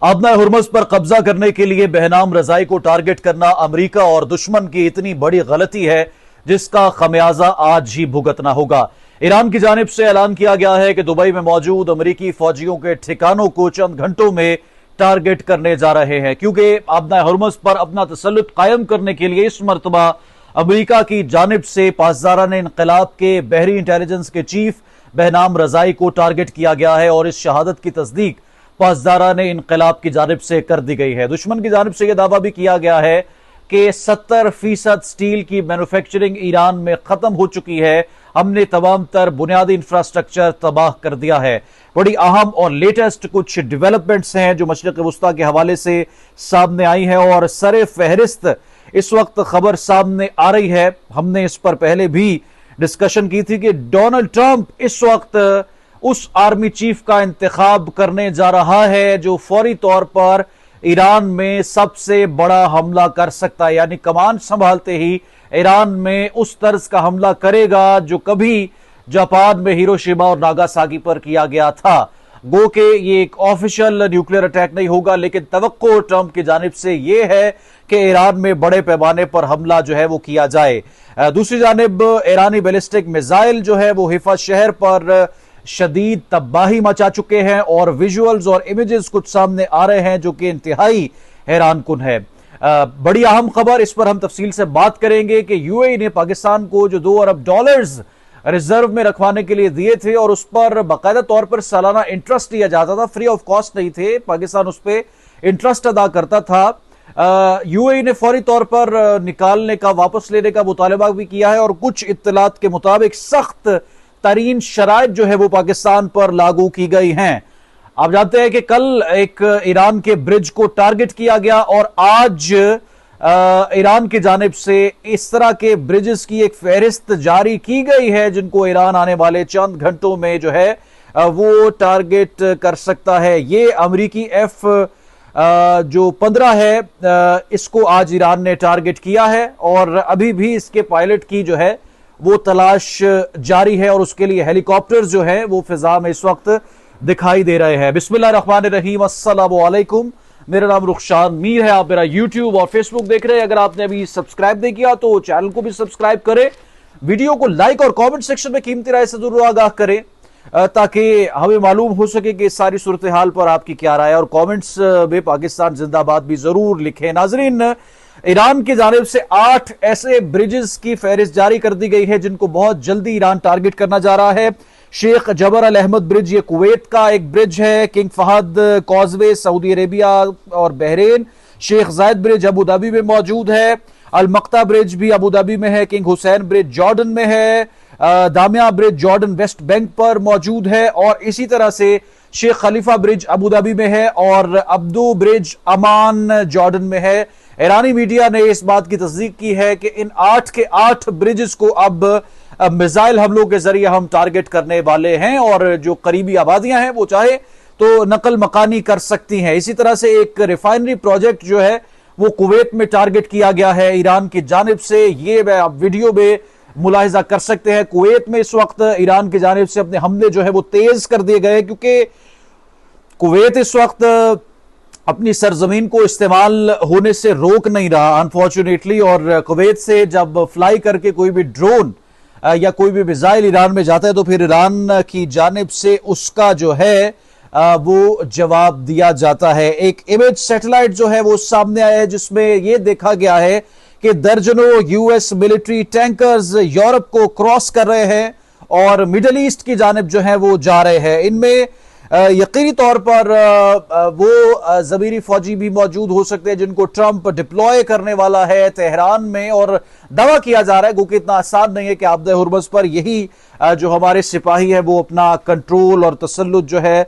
आबना Hormuz पर कब्जा करने के लिए बहनाम रजाई को टारगेट करना अमेरिका और दुश्मन की इतनी बड़ी गलती है जिसका खमियाजा आज ही भुगतना होगा। ईरान की जानिब से ऐलान किया गया है कि दुबई में मौजूद अमेरिकी फौजियों के ठिकानों को चंद घंटों में टारगेट करने जा रहे हैं, क्योंकि आबना हुर्मुज़ पर अपना तसल्लुत कायम करने के लिए इस मरतबा अमेरिका की जानिब से पासदाराने इनकलाब के बहरी इंटेलिजेंस के चीफ बहनाम रजाई को टारगेट किया गया है और इस शहादत की तस्दीक पासदाराने इनकलाब की जानिब से कर दी गई है। दुश्मन की जानिब से यह दावा भी किया गया है कि 70% स्टील की मैन्युफैक्चरिंग ईरान में खत्म हो चुकी है। हमने तमाम तर बुनियादी इंफ्रास्ट्रक्चर तबाह कर दिया है। बड़ी अहम और लेटेस्ट कुछ डेवलपमेंट्स हैं जो मशरिक़ वस्ता के हवाले से सामने आई है और सरे फहरिस्त इस वक्त खबर सामने आ रही है। हमने इस पर पहले भी डिस्कशन की थी कि डोनाल्ड ट्रंप इस वक्त उस आर्मी चीफ का इंतखाब करने जा रहा है जो फौरी तौर पर ईरान में सबसे बड़ा हमला कर सकता है, यानी कमान संभालते ही ईरान में उस तर्ज का हमला करेगा जो कभी जापान में हिरोशिमा और नागासाकी पर किया गया था। गो के ये एक ऑफिशियल न्यूक्लियर अटैक नहीं होगा, लेकिन तवक्को ट्रंप की जानिब से यह है कि ईरान में बड़े पैमाने पर हमला जो है वो किया जाए। दूसरी जानिब ईरानी बैलिस्टिक मिसाइल जो है वो हिफा शहर पर शदीद तबाही मचा चुके हैं और विजुअल्स और इमेजेस कुछ सामने आ रहे हैं जो कि इंतहाई हैरान कुन है। बड़ी अहम खबर, इस पर हम तफसील से बात करेंगे कि यूएई ने पाकिस्तान को जो $2 अरब रिजर्व में रखवाने के लिए दिए थे और उस पर बाकायदा तौर पर सालाना इंटरेस्ट दिया जाता था, फ्री ऑफ कॉस्ट नहीं थे, पाकिस्तान उस पर इंटरेस्ट अदा करता था। यूएई ने फौरी तौर पर निकालने का, वापस लेने का मुतालबा भी किया है और कुछ इत्तलात के मुताबिक सख्त तरीन शराइत जो है वो पाकिस्तान पर लागू की गई हैं। आप जानते हैं कि कल एक ईरान के ब्रिज को टारगेट किया गया और आज ईरान की जानिब से इस तरह के ब्रिजेस की एक फहरिस्त जारी की गई है जिनको ईरान आने वाले चंद घंटों में जो है वो टारगेट कर सकता है। ये अमेरिकी जो 15 है इसको आज ईरान ने टारगेट किया है और अभी भी इसके पायलट की जो है वो तलाश जारी है और उसके लिए हेलीकॉप्टर जो है वो फिजा में इस वक्त दिखाई दे रहे हैं। बिस्मिल्लाहिर्रहमानिर्रहीम, अस्सलामु अलैकुम। मेरा नाम रुखशान मीर है। आप मेरा यूट्यूब और फेसबुक देख रहे हैं। अगर आपने अभी सब्सक्राइब नहीं किया तो चैनल को भी सब्सक्राइब करें, वीडियो को लाइक और कमेंट सेक्शन में कीमती राय से जरूर आगाह करें ताकि हमें मालूम हो सके कि इस सारी सूरत हाल पर आपकी क्या राय है और कमेंट्स में पाकिस्तान जिंदाबाद भी जरूर लिखें। नाजरीन, ईरान की जानिब से 8 ऐसे ब्रिजेस की फहरिस्त जारी कर दी गई है जिनको बहुत जल्दी ईरान टारगेट करना जा रहा है। Sheikh Jaber Al Ahmad bridge, ये कुवैत का एक ब्रिज है। King Fahd Causeway Saudi Arabia और Bahrain. Sheikh Zayed bridge Abu Dhabi में मौजूद है। अल मक्ता ब्रिज भी अबू धाबी में है। किंग हुसैन ब्रिज जॉर्डन में है। दामिया ब्रिज जॉर्डन वेस्ट बैंक पर मौजूद है और इसी तरह से शेख खलीफा ब्रिज अबू धाबी में है और अब्दू ब्रिज अमान जॉर्डन में है। ईरानी मीडिया ने इस बात की तस्दीक की है कि इन 8 के 8 ब्रिजेस को अब मिसाइल हमलों के जरिए हम टारगेट करने वाले हैं और जो करीबी आबादियां हैं वो चाहे तो नकल मकानी कर सकती हैं। इसी तरह से एक रिफाइनरी प्रोजेक्ट जो है वो कुवैत में टारगेट किया गया है ईरान की जानिब से। ये आप वीडियो में मुलाहिजा कर सकते हैं। कुवैत में इस वक्त ईरान की जानिब से अपने हमले जो है वो तेज कर दिए गए क्योंकि कुवैत इस वक्त अपनी सरजमीन को इस्तेमाल होने से रोक नहीं रहा अनफॉर्चुनेटली, और कुवैत से जब फ्लाई करके कोई भी ड्रोन या कोई भी मिसाइल ईरान में जाता है तो फिर ईरान की जानिब से उसका जो है वो जवाब दिया जाता है। एक इमेज सैटेलाइट जो है वो सामने आया है जिसमें यह देखा गया है कि दर्जनों यूएस मिलिट्री टैंकर्स यूरोप को क्रॉस कर रहे हैं और मिडल ईस्ट की जानिब जो है वो जा रहे हैं। इनमें यकीनी तौर पर वो ज़मीरी फौजी भी मौजूद हो सकते हैं जिनको ट्रंप डिप्लॉय करने वाला है तेहरान में, और दावा किया जा रहा है क्योंकि इतना आसान नहीं है कि आबदा हुर्मुज़ पर यही जो हमारे सिपाही है वो अपना कंट्रोल और तसल्लुत जो है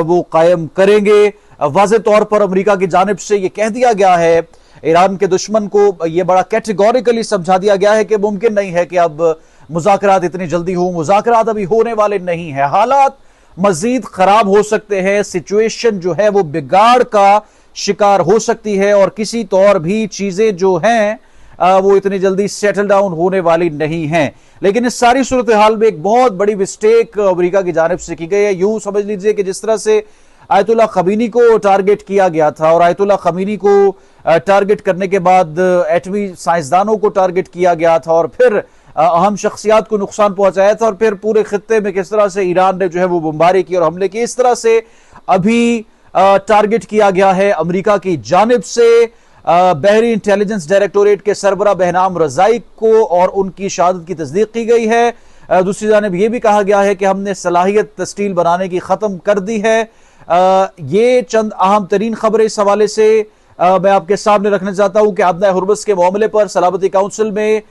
वो कायम करेंगे। वाज़े तौर पर अमेरिका की जानिब से ये कह दिया गया है, ईरान के दुश्मन को यह बड़ा कैटेगोरिकली समझा दिया गया है कि मुमकिन नहीं है कि अब मुज़ाकरात इतनी जल्दी हो। मुज़ाकरात अभी होने वाले नहीं है, हालात मजीद खराब हो सकते हैं, सिचुएशन जो है वो बिगाड़ का शिकार हो सकती है और किसी तौर भी चीजें जो हैं वो इतनी जल्दी सेटल डाउन होने वाली नहीं हैं। लेकिन इस सारी सूरत हाल में एक बहुत बड़ी मिस्टेक अमेरिका की जानिब से की गई है। यूं समझ लीजिए कि जिस तरह से आयतुल्लाह खमीनी को टारगेट किया गया था और आयतुल्लाह खमीनी को टारगेट करने के बाद एटमी साइंसदानों को टारगेट किया गया था और फिर अहम शख्सियात को नुकसान पहुंचाया था और फिर पूरे खित्ते में किस तरह से ईरान ने जो है वो बमबारी की और हमले की। इस तरह से अभी टारगेट किया गया है अमेरिका की जानिब से बहरी इंटेलिजेंस डायरेक्टोरेट के सरबरा बहनाम रजाई को और उनकी शहादत की तस्दीक की गई है। दूसरी जानिब यह भी कहा गया है कि हमने सलाहियत स्टील बनाने की खत्म कर दी है। ये चंद अहम तरीन खबरें इस हवाले से मैं आपके सामने रखना चाहता हूं कि आबना हुर्मुज़ के मामले पर सलामती काउंसिल में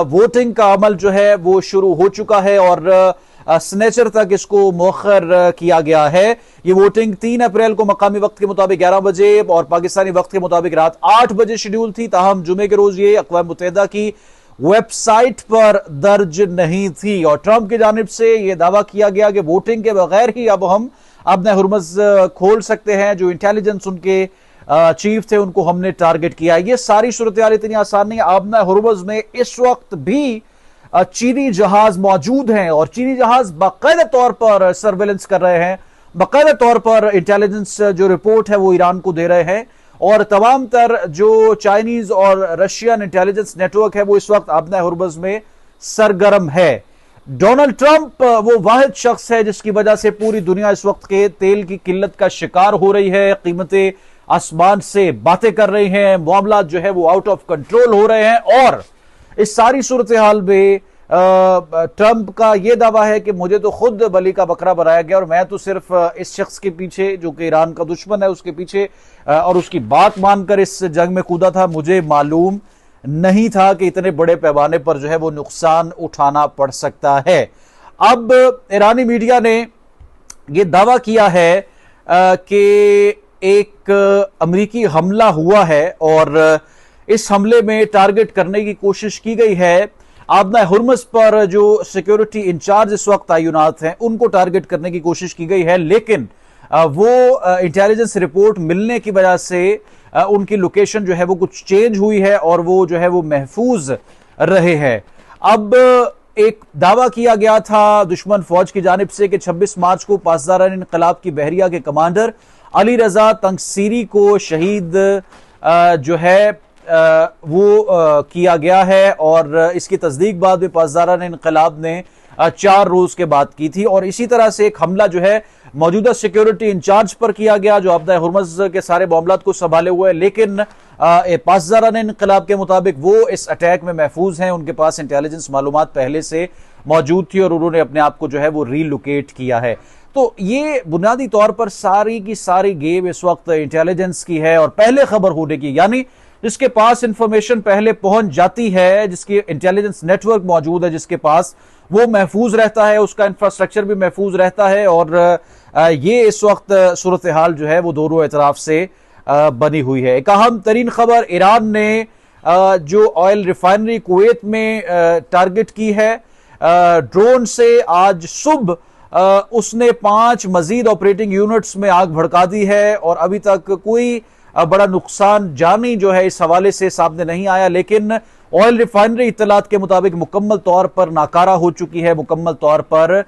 वोटिंग का अमल जो है वो शुरू हो चुका है और स्नेचर तक इसको मौखर किया गया है। ये वोटिंग 3 अप्रैल को मकामी वक्त के मुताबिक 11 बजे और पाकिस्तानी वक्त के मुताबिक रात 8 बजे शेड्यूल थी। ताहम जुमे के रोज ये अक़वाम मुत्तहिदा की वेबसाइट पर दर्ज नहीं थी और ट्रंप की जानिब से यह दावा किया गया कि वोटिंग के बगैर ही अब हम आबना हुर्मुज़ खोल सकते हैं। जो इंटेलिजेंस उनके चीफ थे उनको हमने टारगेट किया। ये सारी सूरत हाल इतनी आसान नहीं है। आबना हुर्मुज़ में इस वक्त भी चीनी जहाज मौजूद हैं और चीनी जहाज बाकायदा तौर पर सर्वेलेंस कर रहे हैं, बाकायदा तौर पर इंटेलिजेंस जो रिपोर्ट है वो ईरान को दे रहे हैं और तमाम तर जो चाइनीज और रशियन इंटेलिजेंस नेटवर्क है वो इस वक्त आबना हुर्मुज़ में सरगर्म है। डोनाल्ड ट्रंप वो वाहिद शख्स है जिसकी वजह से पूरी दुनिया इस वक्त के तेल की किल्लत का शिकार हो रही है, कीमतें आसमान से बातें कर रही हैं, मामला जो है वो आउट ऑफ कंट्रोल हो रहे हैं और इस सारी सूरत हाल में ट्रंप का यह दावा है कि मुझे तो खुद बलि का बकरा बनाया गया और मैं तो सिर्फ इस शख्स के पीछे जो कि ईरान का दुश्मन है उसके पीछे और उसकी बात मानकर इस जंग में कूदा था। मुझे मालूम नहीं था कि इतने बड़े पैमाने पर जो है वो नुकसान उठाना पड़ सकता है। अब ईरानी मीडिया ने यह दावा किया है कि एक अमेरिकी हमला हुआ है और इस हमले में टारगेट करने की कोशिश की गई है। आबना हुर्मुज़ पर जो सिक्योरिटी इंचार्ज इस वक्त तैनात हैं उनको टारगेट करने की कोशिश की गई है, लेकिन वो इंटेलिजेंस रिपोर्ट मिलने की वजह से उनकी लोकेशन जो है वो कुछ चेंज हुई है और वो जो है वो महफूज रहे हैं। अब एक दावा किया गया था दुश्मन फौज की जानिब से कि 26 मार्च को पासदारान इनकलाब की बहरिया के कमांडर अली रजा तंगसीरी को शहीद जो है वो किया गया है और इसकी तस्दीक बाद में पासदारान इनकलाब ने 4 रोज के बाद की थी और इसी तरह से एक हमला जो है मौजूदा सिक्योरिटी इंचार्ज पर किया गया जो आबना हुर्मुज़ के सारे मामलात को संभाले हुए है, लेकिन पासदारान इनकलाब के मुताबिक वो इस अटैक में महफूज हैं। उनके पास इंटेलिजेंस मालूमात पहले से मौजूद थी और उन्होंने अपने आप को जो है वो रीलोकेट किया है। तो ये बुनियादी तौर पर सारी की सारी गेम इस वक्त इंटेलिजेंस की है और पहले खबर होने की, यानी जिसके पास इंफॉर्मेशन पहले पहुंच जाती है, जिसकी इंटेलिजेंस नेटवर्क मौजूद है, जिसके पास वो महफूज रहता है, उसका इंफ्रास्ट्रक्चर भी महफूज रहता है और ये इस वक्त सूरत हाल जो है वो दोनों एतराफ से बनी हुई है। एक अहम तरीन खबर, ईरान ने जो ऑयल रिफाइनरी कुवैत में टारगेट की है ड्रोन से, आज सुबह उसने 5 मजीद ऑपरेटिंग यूनिट्स में आग भड़का दी है और अभी तक कोई बड़ा नुकसान जानी जो है इस हवाले से सामने नहीं आया, लेकिन ऑयल रिफाइनरी इत्तलात के मुताबिक मुकम्मल तौर पर नाकारा हो चुकी है, मुकम्मल तौर पर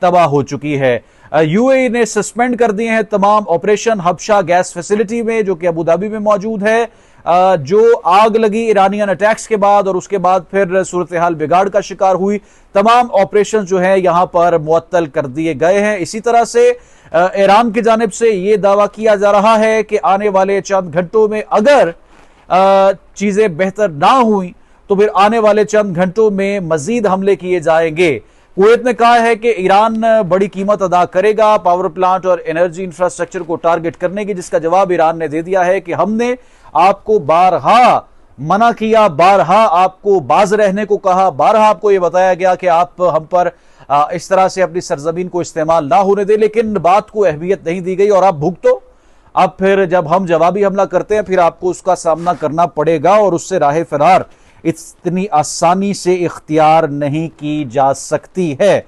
तबाह हो चुकी है। यूएई ने सस्पेंड कर दिए हैं तमाम ऑपरेशन हबशा गैस फैसिलिटी में जो कि अबू धाबी में मौजूद है। जो आग लगी ईरानियन अटैक्स के बाद और उसके बाद फिर सूरत हाल बिगाड़ का शिकार हुई, तमाम ऑपरेशन जो है यहां पर मुअत्तल कर दिए गए हैं। इसी तरह से ईरान की जानिब से यह दावा किया जा रहा है कि आने वाले चंद घंटों में अगर चीजें बेहतर ना हुई तो फिर आने वाले चंद घंटों में मजीद हमले किए जाएंगे। कुवैत ने कहा है कि ईरान बड़ी कीमत अदा करेगा पावर प्लांट और एनर्जी इंफ्रास्ट्रक्चर को टारगेट करने की, जिसका जवाब ईरान ने दे दिया है कि हमने आपको बारहा मना किया, बारहा आपको बाज रहने को कहा, बारहा आपको यह बताया गया कि आप हम पर इस तरह से अपनी सरजमीन को इस्तेमाल ना होने दे, लेकिन बात को अहमियत नहीं दी गई और आप भुगतो। अब फिर जब हम जवाबी हमला करते हैं फिर आपको उसका सामना करना पड़ेगा और उससे राह फरार इतनी आसानी से इख्तियार नहीं की जा सकती है।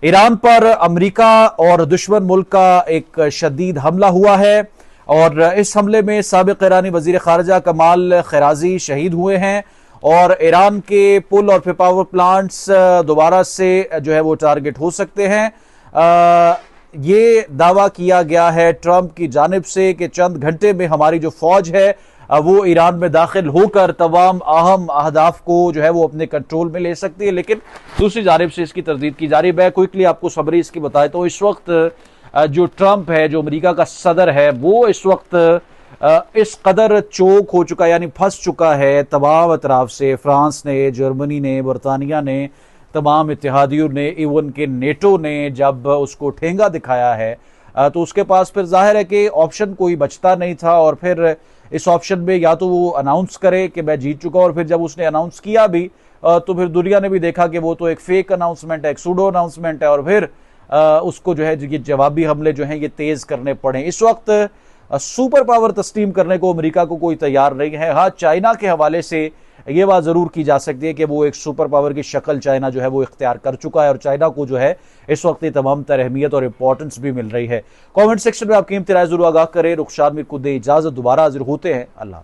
ईरान पर अमेरिका और दुश्मन मुल्क का एक शदीद हमला हुआ है और इस हमले में साबिक ईरानी वजीर खारजा कमाल खैराजी शहीद हुए हैं और ईरान के पुल और पावर प्लांट्स दोबारा से जो है वो टारगेट हो सकते हैं। ये दावा किया गया है ट्रंप की जानिब से कि चंद घंटे में हमारी जो फौज है वो ईरान में दाखिल होकर तमाम अहम अहदाफ को जो है वो अपने कंट्रोल में ले सकती है। लेकिन दूसरी जानिब से इसकी तरदीद की जा रही है। मैं क्विकली आपको समरी इसकी बताए तो इस वक्त जो ट्रंप है, जो अमेरिका का सदर है, वो इस वक्त इस कदर चोक हो चुका है, यानी फंस चुका है तमाम अतराफ से। फ्रांस ने, जर्मनी ने, बरतानिया ने, तमाम इत्तेहादियों ने, इवन के नेटो ने जब उसको ठेंगा दिखाया है तो उसके पास फिर जाहिर है कि ऑप्शन कोई बचता नहीं था। और फिर इस ऑप्शन में या तो वो अनाउंस करे कि मैं जीत चुका, और फिर जब उसने अनाउंस किया भी तो फिर दुनिया ने भी देखा कि वो तो एक फेक अनाउंसमेंट है, एक सूडो अनाउंसमेंट है, और फिर उसको जो है ये जवाबी हमले जो हैं ये तेज करने पड़े। इस वक्त सुपर पावर तस्लीम करने को अमेरिका को कोई तैयार नहीं है। हाँ, चाइना के हवाले से ये बात जरूर की जा सकती है कि वो एक सुपर पावर की शक्ल चाइना जो है वो इख्तियार कर चुका है, और चाइना को जो है इस वक्त तमाम तरह अहमियत और इंपॉर्टेंस भी मिल रही है। कमेंट सेक्शन में आप कीमती राय जरूर आगाह करें। रुखसार मीर को दे इजाजत, दोबारा हाजिर होते हैं। अल्लाह।